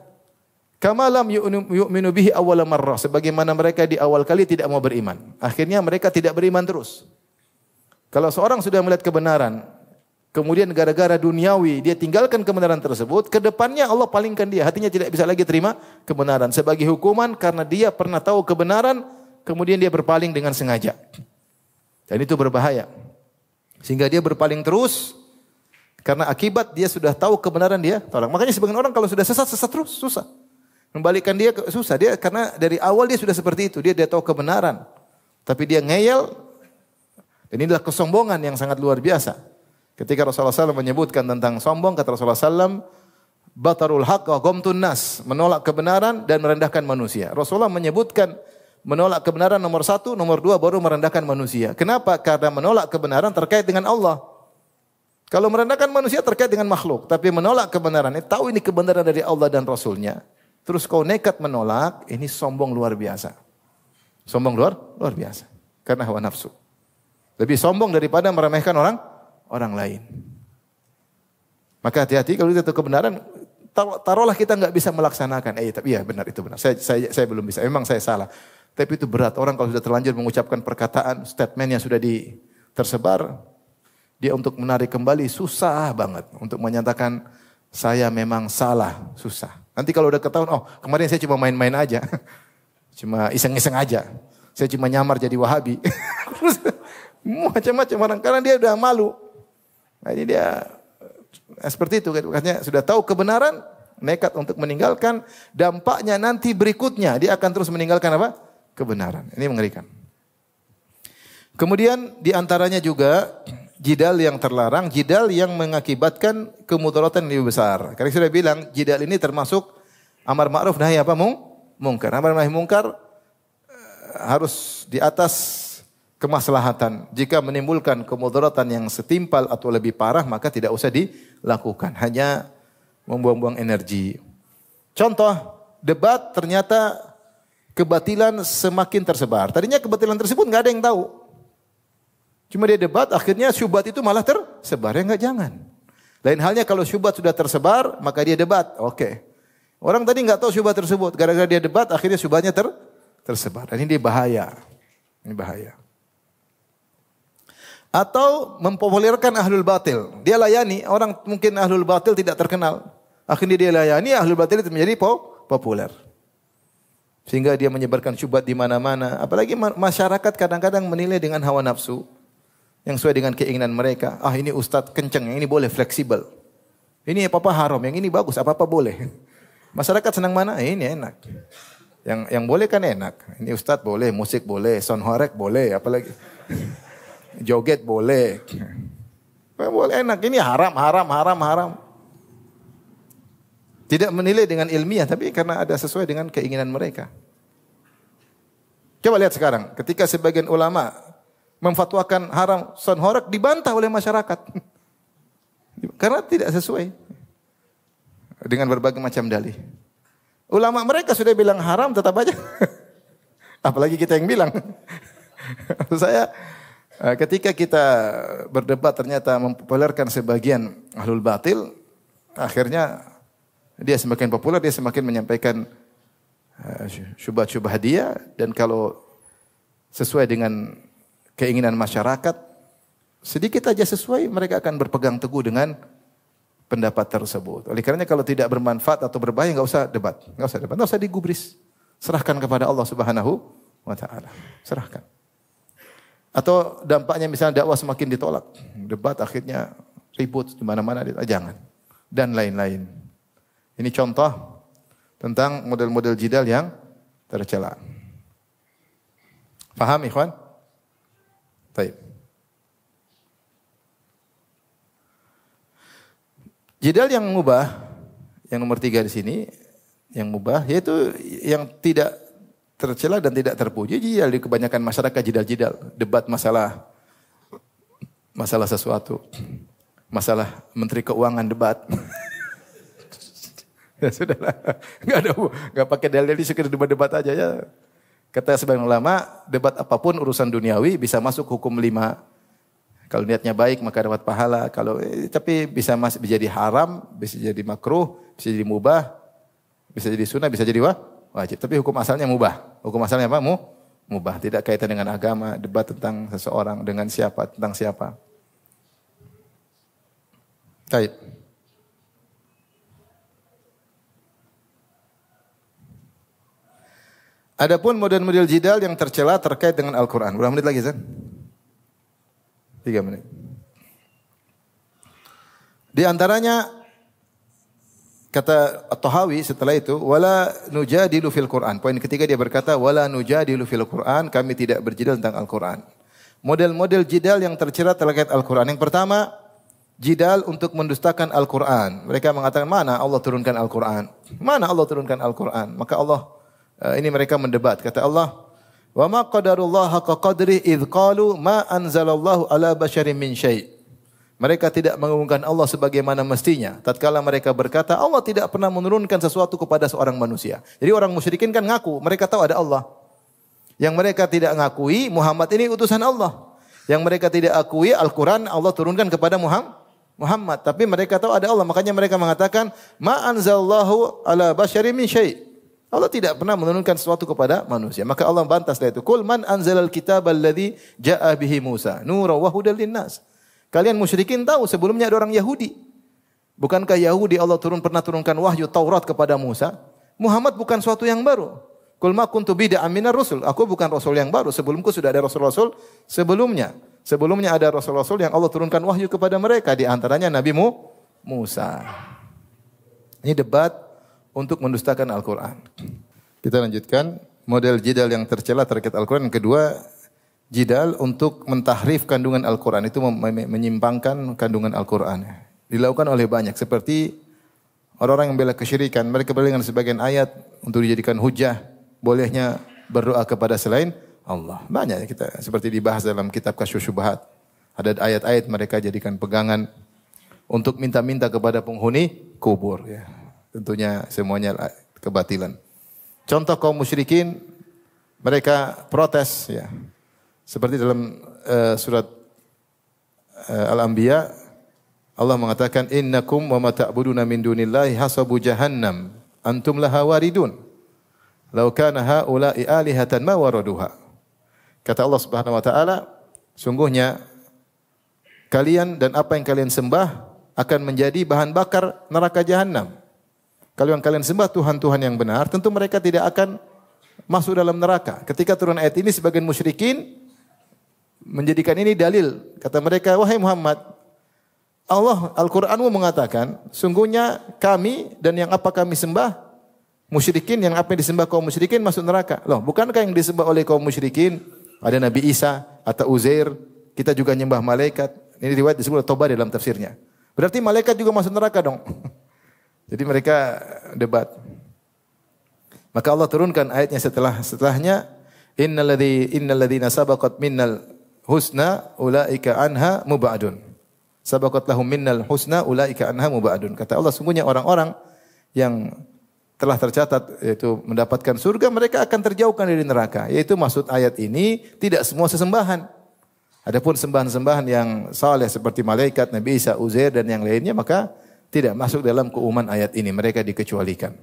kama lam yu'minu bihi awwala marrah, sebagaimana mereka di awal kali tidak mau beriman. Akhirnya mereka tidak beriman terus. Kalau seorang sudah melihat kebenaran, kemudian gara-gara duniawi dia tinggalkan kebenaran tersebut, ke depannya Allah palingkan dia, hatinya tidak bisa lagi terima kebenaran sebagai hukuman karena dia pernah tahu kebenaran, kemudian dia berpaling dengan sengaja. Dan itu berbahaya. Sehingga dia berpaling terus karena akibat dia sudah tahu kebenaran dia tolak. Makanya sebagian orang kalau sudah sesat terus, susah. Membalikkan dia susah, dia karena dari awal dia sudah seperti itu, dia tahu kebenaran. Tapi dia ngeyel, dan inilah kesombongan yang sangat luar biasa. Ketika Rasulullah SAW menyebutkan tentang sombong, kata Rasulullah SAW, batarul haqq wa ghamtun nas, menolak kebenaran dan merendahkan manusia. Rasulullah menyebutkan menolak kebenaran nomor 1, nomor 2 baru merendahkan manusia. Kenapa? Karena menolak kebenaran terkait dengan Allah. Kalau merendahkan manusia terkait dengan makhluk, tapi menolak kebenaran, tahu ini kebenaran dari Allah dan Rasulnya, terus kau nekat menolak, ini sombong luar biasa. Sombong luar biasa. Karena hawa nafsu. Lebih sombong daripada meremehkan orang lain. Maka hati-hati kalau itu kebenaran, taruhlah kita enggak bisa melaksanakan. Tapi ya benar, itu benar. Saya belum bisa. Memang saya salah. Tapi itu berat. Orang kalau sudah terlanjur mengucapkan perkataan, statement yang sudah tersebar, dia untuk menarik kembali susah banget. Untuk menyatakan saya memang salah, susah. Nanti kalau udah ketahuan, oh kemarin saya cuma main-main aja. Cuma iseng-iseng aja. Saya cuma nyamar jadi Wahabi. Macam-macam orang, karena dia udah malu. Nah, ini dia seperti itu. Katanya sudah tahu kebenaran, nekat untuk meninggalkan. Dampaknya nanti berikutnya dia akan terus meninggalkan apa? Kebenaran. Ini mengerikan. Kemudian diantaranya juga jidal yang terlarang, jidal yang mengakibatkan kemudaratan yang lebih besar. Karena sudah bilang jidal ini termasuk amar ma'ruf nahi apa mungkar. Amar nahi mungkar harus di atas kemaslahatan. Jika menimbulkan kemudaratan yang setimpal atau lebih parah, maka tidak usah dilakukan. Hanya membuang-buang energi. Contoh, debat ternyata kebatilan semakin tersebar. Tadinya kebatilan tersebut enggak ada yang tahu. Cuma dia debat, akhirnya syubhat itu malah tersebar. Ya enggak, jangan. Lain halnya kalau syubhat sudah tersebar, maka dia debat. Oke. Orang tadi enggak tahu syubhat tersebut. Gara-gara dia debat, akhirnya syubhatnya tersebar. Dan ini bahaya. Ini bahaya. Atau mempopulerkan ahlul batil. Dia layani, orang mungkin ahlul batil tidak terkenal. Akhirnya dia layani, ahlul batil itu menjadi populer. Sehingga dia menyebarkan syubhat di mana-mana. Apalagi masyarakat kadang-kadang menilai dengan hawa nafsu. Yang sesuai dengan keinginan mereka. Ah, ini ustadz kenceng, yang ini boleh fleksibel. Ini apa-apa haram, yang ini bagus, apa-apa boleh. Masyarakat senang mana? Ini enak. Yang boleh kan enak. Ini ustadz boleh, musik boleh, sound horek boleh, apalagi joget boleh. Boleh enak. Ini haram, haram, haram, haram. Tidak menilai dengan ilmiah, tapi karena ada sesuai dengan keinginan mereka. Coba lihat sekarang, ketika sebagian ulama memfatwakan haram sound horek, dibantah oleh masyarakat. Karena tidak sesuai dengan berbagai macam dalih. Ulama mereka sudah bilang haram, tetap aja. Apalagi kita yang bilang. Maksud saya, ketika kita berdebat ternyata mempopulerkan sebagian ahlul batil, akhirnya dia semakin populer, dia semakin menyampaikan syubhat-syubhat dia, dan kalau sesuai dengan keinginan masyarakat, sedikit aja sesuai, mereka akan berpegang teguh dengan pendapat tersebut. Oleh karenanya kalau tidak bermanfaat atau berbahaya, enggak usah debat, enggak usah digubris. Serahkan kepada Allah Subhanahu wa taala. Serahkan. Atau dampaknya misalnya dakwah semakin ditolak, debat akhirnya ribut di mana-mana, jangan. Dan lain-lain. Ini contoh tentang model-model jidal yang tercela. Paham ikhwan? Baik. Jidal yang mubah, yang nomor 3 di sini, yang mubah, yaitu yang tidak tercela dan tidak terpuji. Jidal di kebanyakan masyarakat jidal-jidal, debat masalah sesuatu, masalah Menteri Keuangan debat. Ya sudahlah, enggak pakai dalil, sekedar debat-debat aja ya. Kata sebagian ulama, debat apapun urusan duniawi bisa masuk hukum 5. Kalau niatnya baik maka dapat pahala. Tapi bisa jadi haram, bisa jadi makruh, bisa jadi mubah, bisa jadi sunnah, bisa jadi wajib. Tapi hukum asalnya mubah. Hukum asalnya apa? Mubah. Tidak kaitan dengan agama, debat tentang seseorang, dengan siapa, tentang siapa. Baik. Adapun model-model jidal yang tercela terkait dengan Al-Quran. Berapa menit lagi, Zan? 3 menit. Di antaranya, kata At-Tahawi setelah itu, wala nujadilu fil Quran. Poin ketiga dia berkata, wala nujadilu fil Quran, kami tidak berjidal tentang Al-Quran. Model-model jidal yang tercela terkait Al-Quran. Yang pertama, jidal untuk mendustakan Al-Quran. Mereka mengatakan, mana Allah turunkan Al-Quran? Mana Allah turunkan Al-Quran? Maka Allah, ini mereka mendebat. Kata Allah, wa ma qadarullah haqqa qadri idh qalu ma anzalallahu ala basyarin min syai'. Mereka tidak mengagungkan Allah sebagaimana mestinya. Tatkala mereka berkata, Allah tidak pernah menurunkan sesuatu kepada seorang manusia. Jadi orang musyrikin kan ngaku, mereka tahu ada Allah. Yang mereka tidak ngakui, Muhammad ini utusan Allah. Yang mereka tidak akui, Al-Quran Allah turunkan kepada Muhammad. Tapi mereka tahu ada Allah. Makanya mereka mengatakan, ma anzalallahu ala basyarin min syai'. Allah tidak pernah menurunkan sesuatu kepada manusia. Maka Allah bantah setelah itu. Qul man anzalal kitabal ladzi jaa'a bihi Musa nuran wa hudal linnas. Kalian musyrikin tahu sebelumnya ada orang Yahudi. Bukankah Yahudi Allah pernah turunkan wahyu Taurat kepada Musa? Muhammad bukan suatu yang baru. Qul ma kuntu bid'an minar rusul. Aku bukan rasul yang baru. Sebelumku sudah ada rasul-rasul sebelumnya. Sebelumnya ada rasul-rasul yang Allah turunkan wahyu kepada mereka. Di antaranya Nabi Musa. Ini debat untuk mendustakan Al-Quran. Kita lanjutkan model jidal yang tercela terkait Al-Quran. Yang kedua, jidal untuk mentahrif kandungan Al-Quran. Itu menyimpangkan kandungan Al-Quran. Dilakukan oleh banyak. Seperti orang-orang yang bela kesyirikan. Mereka bela dengan sebagian ayat untuk dijadikan hujah. Bolehnya berdoa kepada selain Allah. Banyak kita seperti dibahas dalam kitab Kasyfus Syubhat. Ada ayat-ayat mereka jadikan pegangan untuk minta-minta kepada penghuni kubur. Ya. Tentunya semuanya kebatilan. Contoh kaum musyrikin, mereka protes. Ya. Seperti dalam surat Al-Anbiya, Allah mengatakan, innakum wa ma ta'buduna min dunillahi hasabu jahannam antum laha waridun. Lau kana haula'i alihatan ma waraduha. Kata Allah Subhanahu wa taala, sungguhnya kalian dan apa yang kalian sembah akan menjadi bahan bakar neraka jahanam. Kalau yang kalian sembah Tuhan-Tuhan yang benar, tentu mereka tidak akan masuk dalam neraka. Ketika turun ayat ini sebagian musyrikin menjadikan ini dalil. Kata mereka, wahai Muhammad, Allah Al-Qur'anmu mengatakan, sungguhnya kami dan yang apa kami sembah, musyrikin yang apa yang disembah kaum musyrikin masuk neraka. Loh, bukankah yang disembah oleh kaum musyrikin ada Nabi Isa atau Uzair, kita juga nyembah malaikat. Ini riwayat disebut Tabari dalam tafsirnya. Berarti malaikat juga masuk neraka dong. Jadi mereka debat. Maka Allah turunkan ayatnya setelahnya, innalladzina sabaqat minnal husna ulaika anha mubadun. Sabaqat lahum minnal husna ulaika anha mubadun. Kata Allah, sungguhnya orang-orang yang telah tercatat yaitu mendapatkan surga, mereka akan terjauhkan dari neraka. Yaitu maksud ayat ini tidak semua sesembahan. Adapun sembahan-sembahan yang saleh seperti malaikat, Nabi Isa, Uzair dan yang lainnya maka tidak masuk dalam keumuman ayat ini, mereka dikecualikan.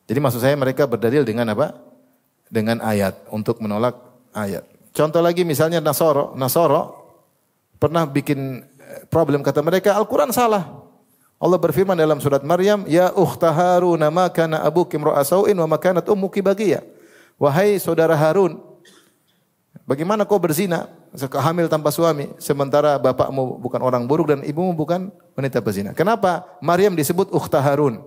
Jadi maksud saya mereka berdalil dengan apa? Dengan ayat untuk menolak ayat. Contoh lagi misalnya Nasoro pernah bikin problem, kata mereka Al-Quran salah. Allah berfirman dalam surat Maryam, ya ukhta Harun ma kana abuki imra'a sau'in wa ma kanat ummuki baghiyah. Wahai saudara Harun, bagaimana kau berzina, hamil tanpa suami, sementara bapakmu bukan orang buruk dan ibumu bukan wanita berzina. Kenapa Maryam disebut ukhta Harun?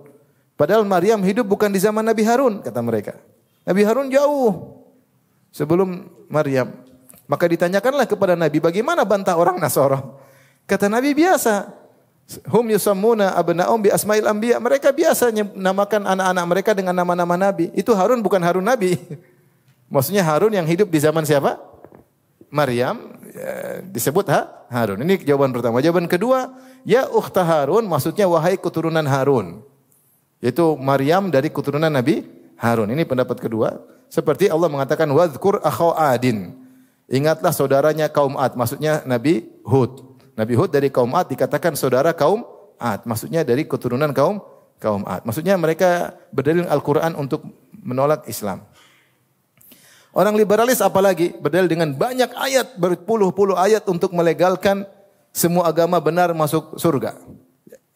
Padahal Maryam hidup bukan di zaman Nabi Harun, kata mereka. Nabi Harun jauh sebelum Maryam. Maka ditanyakanlah kepada Nabi, bagaimana bantah orang Nasara? Kata Nabi, biasa. Hum yusammuna abna'um bi asma'il anbiya. Mereka biasa namakan anak-anak mereka dengan nama-nama Nabi. Itu Harun bukan Harun Nabi. Maksudnya Harun yang hidup di zaman siapa? Maryam, disebut Harun. Ini jawaban pertama. Jawaban kedua, ya ukhta Harun, maksudnya wahai keturunan Harun. Yaitu Maryam dari keturunan Nabi Harun. Ini pendapat kedua. Seperti Allah mengatakan, wadhkur akhaw Adin. Ingatlah saudaranya kaum Ad. Maksudnya Nabi Hud. Nabi Hud dari kaum Ad dikatakan saudara kaum Ad. Maksudnya dari keturunan kaum Ad. Maksudnya mereka berdalil Al-Quran untuk menolak Islam. Orang liberalis apalagi berdalil dengan banyak ayat, berpuluh-puluh ayat untuk melegalkan semua agama benar masuk surga.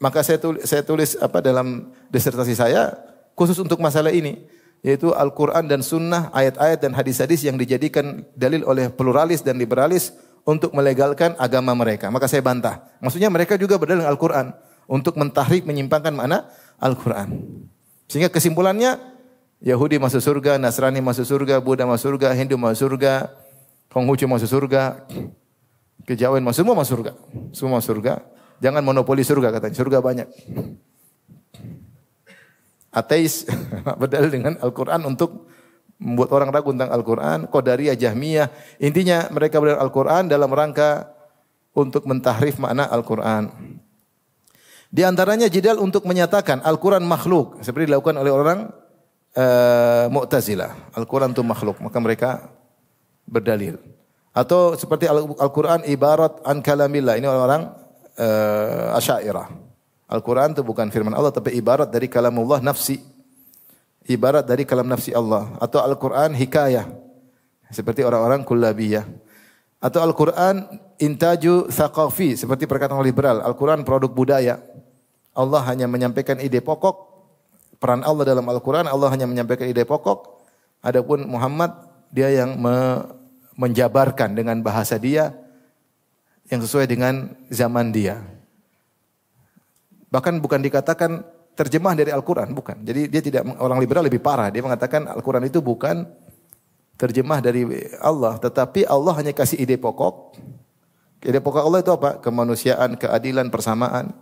Maka saya tulis dalam disertasi saya khusus untuk masalah ini, yaitu Al-Quran dan Sunnah, ayat-ayat dan hadis-hadis yang dijadikan dalil oleh pluralis dan liberalis untuk melegalkan agama mereka. Maka saya bantah. Maksudnya mereka juga berdalil Al-Quran untuk mentahrif, menyimpangkan makna Al-Quran. Sehingga kesimpulannya, Yahudi masuk surga, Nasrani masuk surga, Buddha masuk surga, Hindu masuk surga, Konghucu masuk surga, Kejawen semua masuk surga. Semua masuk surga. Jangan monopoli surga katanya, surga banyak. Ateis berdalil dengan Al-Quran untuk membuat orang ragu tentang Al-Quran. Qadariyah, Jahmiyah, intinya mereka berdalil Al-Quran dalam rangka untuk mentahrif makna Al-Quran. Di antaranya jidal untuk menyatakan Al-Quran makhluk, seperti dilakukan oleh orang Mu'tazilah. Al-Quran itu makhluk, maka mereka berdalil. Atau seperti Al-Quran ibarat an kalamillah, ini orang Asy'ariyah. Al-Quran itu bukan firman Allah, tapi ibarat dari kalamullah nafsi. Ibarat dari kalam nafsi Allah. Atau Al-Quran hikayah. Seperti orang-orang kullabiyah. Atau Al-Quran intaju thaqafi. Seperti perkataan liberal. Al-Quran produk budaya. Allah hanya menyampaikan ide pokok. Peran Allah dalam Al-Quran, Allah hanya menyampaikan ide pokok. Adapun Muhammad, dia yang menjabarkan dengan bahasa dia yang sesuai dengan zaman dia. Bahkan bukan dikatakan terjemah dari Al-Quran, bukan. Jadi dia tidak, orang liberal lebih parah. Dia mengatakan Al-Quran itu bukan terjemah dari Allah, tetapi Allah hanya kasih ide pokok. Ide pokok Allah itu apa? Kemanusiaan, keadilan, persamaan.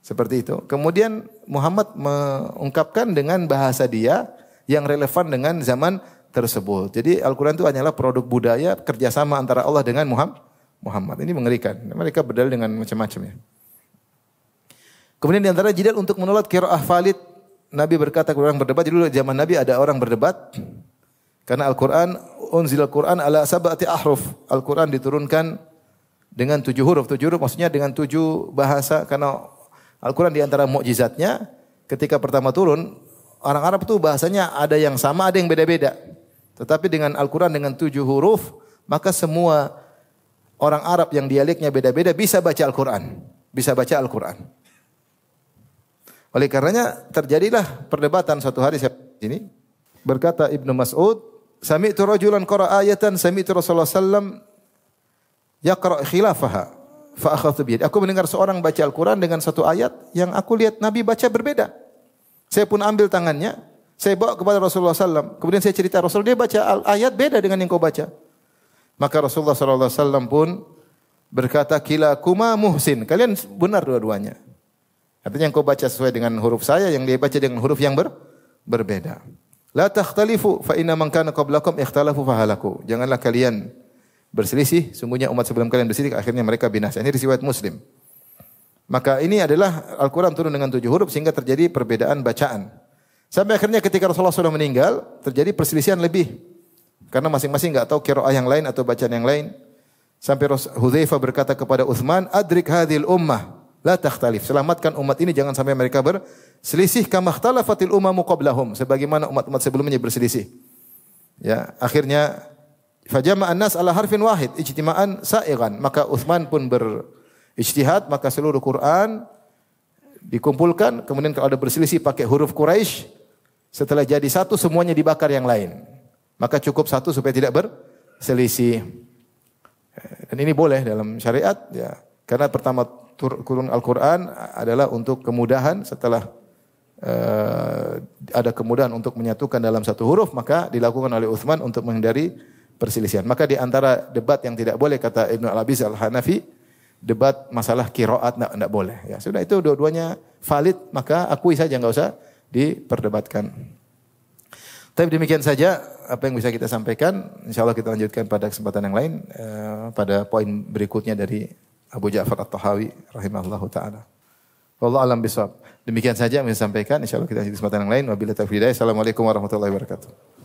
Seperti itu. Kemudian Muhammad mengungkapkan dengan bahasa dia yang relevan dengan zaman tersebut. Jadi Al-Quran itu hanyalah produk budaya kerjasama antara Allah dengan Muhammad. Ini mengerikan. Mereka berdalil dengan macam-macamnya. Kemudian di antara jidal untuk menolak qiraah valid, Nabi berkata kepada orang berdebat, dulu zaman Nabi ada orang berdebat karena Al-Quran unzil Al-Quran ala sab'ati ahruf. Al-Quran diturunkan dengan 7 huruf. 7 huruf maksudnya dengan 7 bahasa, karena Al-Quran di antara mukjizatnya ketika pertama turun, orang Arab itu bahasanya ada yang sama, ada yang beda-beda. Tetapi dengan Al-Quran dengan 7 huruf, maka semua orang Arab yang dialeknya beda-beda bisa baca Al-Quran. Bisa baca Al-Quran. Oleh karenanya terjadilah perdebatan suatu hari ini. Berkata Ibnu Mas'ud, sami'tu rajulan qara'a ayatan sami'tu Rasulullah sallam yaqra' khilafaha fa akhadtu bi. Aku mendengar seorang baca Al-Qur'an dengan satu ayat yang aku lihat Nabi baca berbeda. Saya pun ambil tangannya, saya bawa kepada Rasulullah sallam. Kemudian saya cerita, Rasul dia baca ayat beda dengan yang kau baca. Maka Rasulullah sallallahu alaihi wasallam pun berkata, kilakuma muhsin. Kalian benar dua-duanya. Artinya yang kau baca sesuai dengan huruf saya, yang dia baca dengan huruf yang berbeda. La takhtalifu fa inna man kana qablakum ikhtalafu fahalaku. Janganlah kalian berselisih, sungguhnya umat sebelum kalian berselisih akhirnya mereka binasa. Ini riwayat Muslim. Maka ini adalah Al-Qur'an turun dengan 7 huruf sehingga terjadi perbedaan bacaan. Sampai akhirnya ketika Rasulullah sudah meninggal, terjadi perselisihan lebih. Karena masing-masing enggak tahu qiraah yang lain atau bacaan yang lain. Sampai Hudzaifah berkata kepada Utsman, "Adrik hadhil ummah, la takhtalif." Selamatkan umat ini jangan sampai mereka berselisih kama ikhtalafatil umamu qablahum, sebagaimana umat-umat sebelumnya berselisih. Ya, akhirnya fajama'an nas ala harfin wahid, ijtima'an sa'igan. Maka Utsman pun berijtihad, maka seluruh Quran dikumpulkan, kemudian kalau ada berselisih pakai huruf Quraisy, setelah jadi satu semuanya dibakar yang lain. Maka cukup satu supaya tidak berselisih. Dan ini boleh dalam syariat, ya. Karena pertama turun Al-Quran adalah untuk kemudahan, setelah ada kemudahan untuk menyatukan dalam satu huruf, maka dilakukan oleh Utsman untuk menghindari perselisihan. Maka di antara debat yang tidak boleh, kata Ibnu Al-Abiz Al-Hanafi, debat masalah qiraat tidak boleh. Ya, sudah itu dua-duanya valid, maka akui saja, enggak usah diperdebatkan. Tapi demikian saja apa yang bisa kita sampaikan. Insyaallah kita lanjutkan pada kesempatan yang lain pada poin berikutnya dari Abu Ja'far At-Tahawi rahimahullahu taala. Wallahu alam bisawab. Demikian saja yang saya sampaikan. Insyaallah kita lanjutkan kesempatan yang lain. Wabillahi taufiq. Assalamualaikum warahmatullahi wabarakatuh.